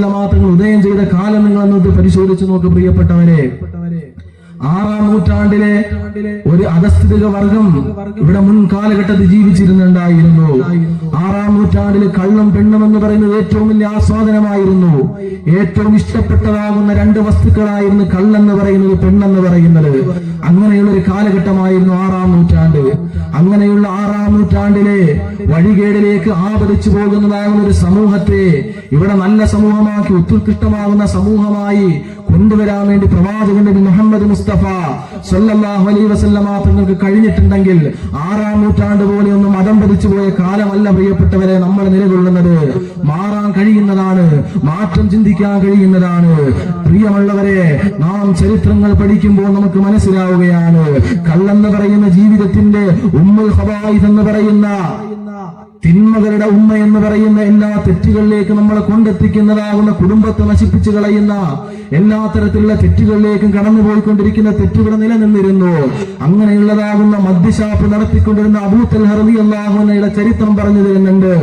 തങ്ങൾ ഉദയം ചെയ്ത കാലം നിങ്ങൾ അന്നത്തെ പരിശോധിച്ചു നോക്ക് പ്രിയപ്പെട്ടവരെ. 6-ാം നൂറ്റാണ്ടിലെ ഒരു അധസ്ഥിതിക വർഗം ഇവിടെ മുൻകാലഘട്ടത്തിൽ ജീവിച്ചിരുന്നുണ്ടായിരുന്നു. 6-ാം നൂറ്റാണ്ടിൽ കള്ളും പെണ്ണും എന്ന് പറയുന്നത് ഏറ്റവും വലിയ ആസ്വാദനമായിരുന്നു. ഏറ്റവും ഇഷ്ടപ്പെട്ടതാകുന്ന രണ്ട് വസ്തുക്കളായിരുന്നു കള്ളെന്ന് പറയുന്നത്, പെണ്ണെന്ന് പറയുന്നത്. അങ്ങനെയുള്ള ഒരു കാലഘട്ടമായിരുന്നു 6-ാം നൂറ്റാണ്ട്. അങ്ങനെയുള്ള 6-ാം നൂറ്റാണ്ടിലെ വഴികേടിലേക്ക് ആപതിച്ചു പോകുന്നതാകുന്ന ഒരു സമൂഹത്തെ ഇവിടെ നല്ല സമൂഹമാക്കി, ഉത്കൃഷ്ടമാകുന്ന സമൂഹമായി കൊണ്ടുവരാൻ വേണ്ടി പ്രവാചകൻ നബി മുഹമ്മദ് മുസ്തഫ സല്ലല്ലാഹു അലൈഹി വസല്ലമ തങ്ങൾക്ക് കഴിഞ്ഞിട്ടുണ്ടെങ്കിൽ 6-ാം നൂറ്റാണ്ട് പോലെ ഒന്നും മതം പതിച്ചു പോയ കാലമല്ല പ്രിയപ്പെട്ടവരെ നമ്മൾ നിലകൊള്ളുന്നത്. മാറാൻ കഴിയുന്നതാണ്, മാറ്റം ചിന്തിക്കാൻ കഴിയുന്നതാണ്. പ്രിയമുള്ളവരെ, നാം ചരിത്രങ്ങൾ പഠിക്കുമ്പോൾ നമുക്ക് മനസ്സിലാവുകയാണ്, കള്ളെന്ന് പറയുന്ന ജീവിതത്തിന്റെ ഉമ്മുൽ ഖബായിസ് എന്ന് പറയുന്ന തിന്മകളുടെ ഉമ്മ എന്ന് പറയുന്ന എല്ലാ തെറ്റുകളിലേക്ക് നമ്മളെ കൊണ്ടെത്തിക്കുന്നതാകുന്ന, കുടുംബത്തെ നശിപ്പിച്ചു കളയുന്ന എല്ലാ തരത്തിലുള്ള തെറ്റുകളിലേക്കും കടന്നുപോയിക്കൊണ്ടിരിക്കുന്ന തെറ്റുവിടെ നിലനിന്നിരുന്നു. അങ്ങനെയുള്ളതാകുന്ന മദ്യഷാപ്പ് നടത്തിക്കൊണ്ടിരുന്ന അബൂ തൽഹ റളിയല്ലാഹു അൻഹുയുടെ ചരിത്രം പറഞ്ഞു തരുന്നുണ്ട്.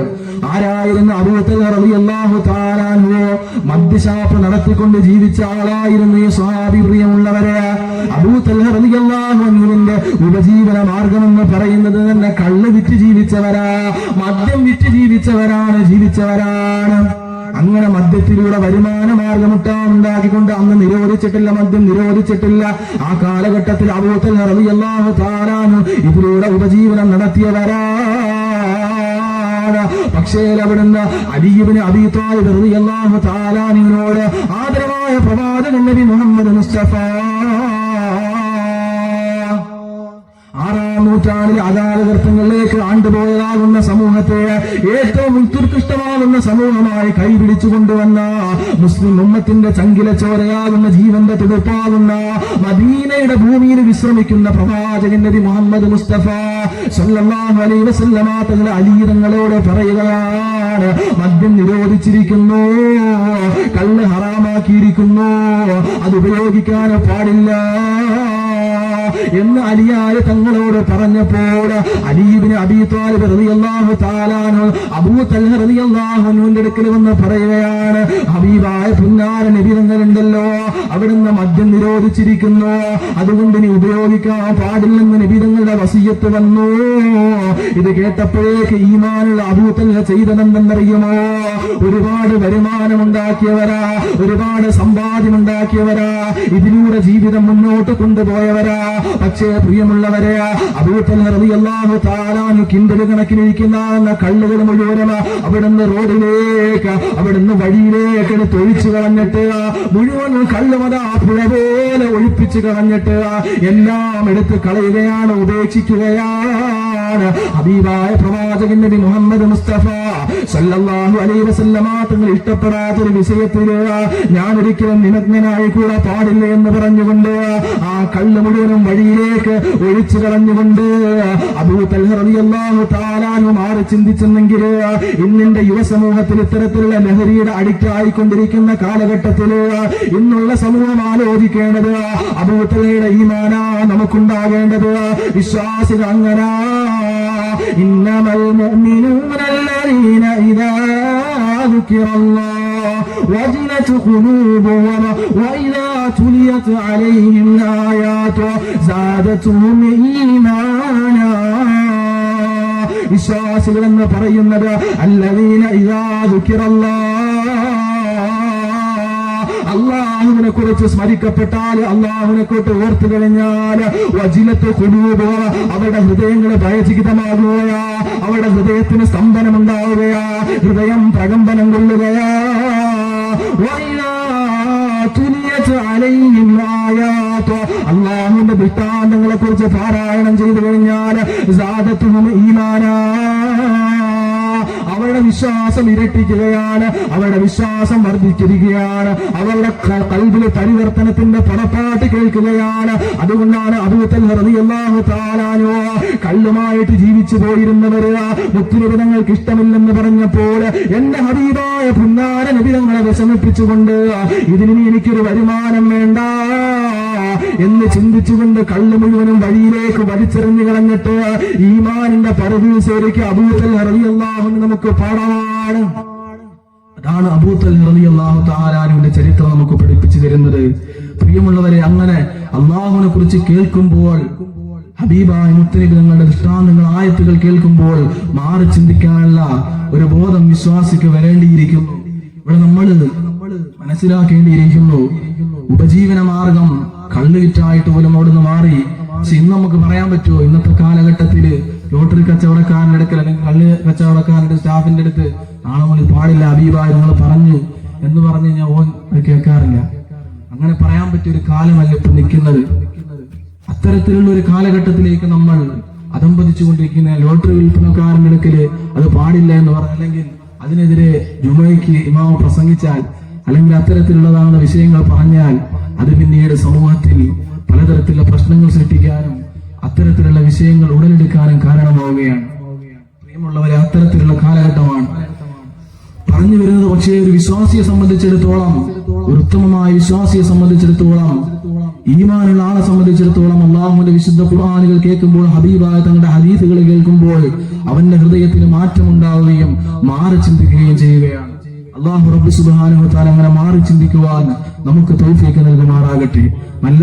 ആരായിരുന്നു അബൂ തൽഹ റളിയല്ലാഹു തആല അൻഹു? മദ്യഷാപ്പ് നടത്തിക്കൊണ്ട് ജീവിച്ച ആളായിരുന്നു ഈ സ്വഹാബി. പ്രിയമുള്ളവരെ, അബൂ തൽഹ റളിയല്ലാഹു അൻഹുവിന്റെ ഉപജീവന മാർഗം എന്ന് പറയുന്നത് തന്നെ കള്ള് വിറ്റ് ജീവിച്ചവരാ, മദ്യം വിറ്റ് ജീവിച്ചവരാണ്. അങ്ങനെ മദ്യത്തിലൂടെ വരുമാന മാർഗമുണ്ടാക്കിക്കൊണ്ട് അന്ന് നിരോധിച്ചിട്ടില്ല, മദ്യം നിരോധിച്ചിട്ടില്ല. ആ കാലഘട്ടത്തിൽ അബൂ തൽഹ റളിയല്ലാഹു തആല അൻഹു ഇതിലൂടെ ഉപജീവനം നടത്തിയവരാണ്. പക്ഷേ അവിടുന്ന് അലി ഇബ്നു അബീ ത്വാലിബ് റളിയല്ലാഹു തആല അൻഹുവിനോട് ആദരവായ പ്രവാചകൻ നബി മുഹമ്മദ് മുസ്തഫ 6-ാം നൂറ്റാണ്ടിൽ അകാലകർത്തങ്ങളിലേക്ക് ആണ്ടുപോയതാകുന്ന സമൂഹത്തെ ഏറ്റവും ഉത്കൃഷ്ടമാകുന്ന സമൂഹമായി കൈപിടിച്ചു കൊണ്ടുവന്ന, മുസ്ലിം ഉമ്മത്തിന്റെ ചങ്കില ചോരയാകുന്ന, ജീവന്റെ തുടുപ്പാകുന്ന, മദീനയുടെ ഭൂമിയിൽ വിശ്രമിക്കുന്ന പ്രവാചകൻ നബി മുഹമ്മദ് മുസ്തഫ സല്ലല്ലാഹു അലൈഹി വസല്ലമ തങ്ങൾ അലി തങ്ങളോട് പറയുകയാണ്, മദ്യം നിരോധിച്ചിരിക്കുന്നു, കള്ള് ഹറാമാക്കിയിരിക്കുന്നു, അത് ഉപയോഗിക്കാൻ പാടില്ല എന്ന് അലിയായ തങ്ങളോട് പറഞ്ഞപ്പോൾ അലി ഇബ്നു അബീ ത്വാലിബ് റളിയല്ലാഹു തആല അൻഹു അബൂ തൽഹ റളിയല്ലാഹു അൻഹുവിന്റെ അടുക്കൽ വന്ന് പറയുകയാണ്, ഹബീബായ പുന്നാര നബി തങ്ങളുണ്ടല്ലോ, അവിടുന്ന് മദ്യം നിരോധിച്ചിരിക്കുന്നു, അതുകൊണ്ട് നീ ഉപയോഗിക്കാൻ പാടില്ലെന്ന് നബി തങ്ങളുടെ വസിയ്യത്ത് വന്നു. ഇത് കേട്ടപ്പോഴേക്ക് ഈമാനുള്ള അബൂ തൽഹ ചെയ്തതെന്തെന്നറിയുമോ? ഒരുപാട് വരുമാനമുണ്ടാക്കിയവരാ, ഒരുപാട് സമ്പാദ്യമുണ്ടാക്കിയവരാ, ഇതിലൂടെ ജീവിതം മുന്നോട്ട് കൊണ്ടുപോയവരാ. പക്ഷേ പ്രിയമുള്ളവരെ, അബൂ തൽഹ റളിയല്ലാഹു തആല അൻഹു കിൻഡൽ കണക്കിലിരിക്കുന്ന കള്ളുകൾ മുഴുവനും അവിടുന്ന് റോഡിലേക്ക്, അവിടുന്ന് വഴിയിലേക്ക് എടുത്ത് ഒഴിച്ചു കളഞ്ഞിട്ട്, മുഴുവൻ കള്ളുമത പുഴ പോലെ ഒഴിപ്പിച്ചു കളഞ്ഞിട്ട് എല്ലാം എടുത്ത് കളയുകയാണ്, ഉപേക്ഷിക്കുകയാണ്. ഹബീബായ പ്രവാചകൻ നബി മുഹമ്മദ് മുസ്തഫ സല്ലല്ലാഹു അലൈഹി വസല്ലമ തങ്ങൾ ഇഷ്ടപ്പെടാത്തൊരു വിഷയത്തില് ഞാൻ ഒരിക്കലും നിമഗ്നനായി കൂടെ പാടില്ല എന്ന് പറഞ്ഞുകൊണ്ട് ആ കള്ള് മുഴുവനും വഴിയിലേക്ക് ഒഴിച്ചു കളഞ്ഞുകൊണ്ട് അബൂ തൽഹ റളിയല്ലാഹു തആല അൻഹു മാറി ചിന്തിച്ചെന്നെങ്കിൽ ഇന്നിന്റെ യുവസമൂഹത്തിൽ ഇത്തരത്തിലുള്ള ലഹരിയുടെ അഡിക്റ്റ് ആയിക്കൊണ്ടിരിക്കുന്ന കാലഘട്ടത്തില് ഇന്നുള്ള സമൂഹം ആലോചിക്കേണ്ടത് അബൂ തൽഹയുടെ ഈമാനാ നമുക്കുണ്ടാകേണ്ടത്. വിശ്വാസികൾ അങ്ങനാ, ഇന്നമൽ മുഅ്മിനൂന അല്ലദീന ഇദാ ദുകിറല്ലാഹു വജിലത് ഖുലൂബുഹും വഇദാ തുലിയത് അലൈഹിം ആയാതു സാദതുഹും ഈമാനാ. വിശ്വാസികൾ എന്ന് പറയുന്നത് അല്ലദീന ഇദാ ദുകിറല്ലാഹു, അള്ളാഹുവിനെ കുറിച്ച് സ്മരിക്കപ്പെട്ടാൽ, അള്ളാഹുവിനെ കുറിച്ച് ഓർത്തു കഴിഞ്ഞാൽ വജിലത്ത് ഖുലൂബ്, അവരുടെ ഹൃദയങ്ങൾ ഭയചകിതമാകുകയാ, അവരുടെ ഹൃദയത്തിന് സ്തംഭനമുണ്ടാവുകയാ, ഹൃദയം പ്രകമ്പനം കൊള്ളുകയാ. അള്ളാഹുവിന്റെ ദൃഷ്ടാന്തങ്ങളെ കുറിച്ച് പാരായണം ചെയ്തു കഴിഞ്ഞാൽ സാദത്തുഹും ഈമാനാ, അവരുടെ വിശ്വാസം ഇരട്ടിക്കുകയാണ്, അവരുടെ വിശ്വാസം വർദ്ധിച്ചിരിക്കുകയാണ്, അവരുടെ ഖൽബിലെ പരിവർത്തനത്തിന്റെ പുറപ്പാട്ട് കേൾക്കുകയാണ്. അതുകൊണ്ടാണ് അബൂ തൽഹ റളിയല്ലാഹു തആല അൻഹു കള്ളുമായിട്ട് ജീവിച്ചു പോയിരുന്നവര് മുത്തുനബി തങ്ങൾക്ക് ഇഷ്ടമില്ലെന്ന് പറഞ്ഞപ്പോൾ എന്റെ ഹബീബായ പുന്നാര നബി തങ്ങളെ വിഷമിപ്പിച്ചുകൊണ്ട് ഇതിന് എനിക്കൊരു വരുമാനം വേണ്ട എന്ന് ചിന്തിച്ചുകൊണ്ട് കള്ളു മുഴുവനും വഴിയിലേക്ക് വലിച്ചെറിഞ്ഞു കളഞ്ഞിട്ട് ഈമാനിന്റെ പരദീസയിലേക്ക് അബൂ തൽഹ റളിയല്ലാഹു അൻഹു നമുക്ക് പാടാണ്. അതാണ് അബൂ തൽഹ റളിയല്ലാഹു തആല അൻഹുവിന്റെ ചരിത്രം നമുക്ക് പഠിപ്പിച്ചു തരുന്നത്. പ്രിയമുള്ളവരെ, അങ്ങനെ അള്ളാഹുവിനെ കുറിച്ച് കേൾക്കുമ്പോൾ, ഹബീബായ മുത്തനബി തങ്ങളുടെ ദൃഷ്ടാന്തങ്ങൾ, ആയത്തുകൾ കേൾക്കുമ്പോൾ മാറി ചിന്തിക്കാനുള്ള ഒരു ബോധം വിശ്വാസിക്ക് വരേണ്ടിയിരിക്കുന്നു. ഇവിടെ നമ്മൾ മനസ്സിലാക്കേണ്ടിയിരിക്കുന്നു, ഉപജീവന മാർഗം കള്ള് വിറ്റായിട്ട് പോലും അവിടുന്ന് മാറി. പക്ഷെ ഇന്ന് നമുക്ക് പറയാൻ പറ്റുമോ? ഇന്നത്തെ കാലഘട്ടത്തില് ലോട്ടറി കച്ചവടക്കാരന്റെ അടുക്കൽ അല്ലെങ്കിൽ കള്ള് കച്ചവടക്കാരന്റെ സ്റ്റാഫിന്റെ അടുത്ത് നാളെ മുതൽ പാടില്ല ഹബീബായ നിങ്ങൾ പറഞ്ഞു എന്ന് പറഞ്ഞു കഴിഞ്ഞാൽ ഓൻ അത് കേൾക്കാറില്ല. അങ്ങനെ പറയാൻ പറ്റിയ ഒരു കാലമല്ല ഇപ്പൊ നിൽക്കുന്നത്. അത്തരത്തിലുള്ള ഒരു കാലഘട്ടത്തിലേക്ക് നമ്മൾ അധംപതിച്ചുകൊണ്ടിരിക്കുന്ന ലോട്ടറി വിൽപ്പനക്കാരന്റെ അടുക്കല് അത് പാടില്ല എന്ന് പറഞ്ഞ, അല്ലെങ്കിൽ അതിനെതിരെ ജുമയ്ക്ക് ഇമാം പ്രസംഗിച്ചാൽ, അല്ലെങ്കിൽ അത്തരത്തിലുള്ളതാകുന്ന വിഷയങ്ങൾ പറഞ്ഞാൽ അത് പിന്നീട് സമൂഹത്തിൽ പലതരത്തിലുള്ള പ്രശ്നങ്ങൾ സൃഷ്ടിക്കാനും അത്തരത്തിലുള്ള വിഷയങ്ങൾ ഉടലെടുക്കാനും കാരണമാവുകയാണ്. പ്രിയമുള്ളവരെ, അത്തരത്തിലുള്ള കാലഘട്ടമാണ് പറഞ്ഞു വരുന്നത്. പക്ഷേ ഒരു വിശ്വാസിയെ സംബന്ധിച്ചിടത്തോളം, ഒരു ഉത്തമമായ വിശ്വാസിയെ സംബന്ധിച്ചിടത്തോളം, ഈമാനുള്ള ആളെ സംബന്ധിച്ചിടത്തോളം അള്ളാഹുവിന്റെ വിശുദ്ധ ഖുർആനുകൾ കേൾക്കുമ്പോൾ, ഹബീബായ തങ്ങളുടെ ഹദീസുകൾ കേൾക്കുമ്പോൾ അവന്റെ ഹൃദയത്തിന് മാറ്റമുണ്ടാവുകയും മാറി ചിന്തിക്കുകയും ചെയ്യുകയാണ്. അല്ലാഹു റബ്ബ് സുബ്ഹാനഹു വ തആല അങ്ങനെ മാറി ചിന്തിക്കുവാൻ നമുക്ക് തൗഫീഖ് നൽകുമാറാകട്ടെ. നല്ല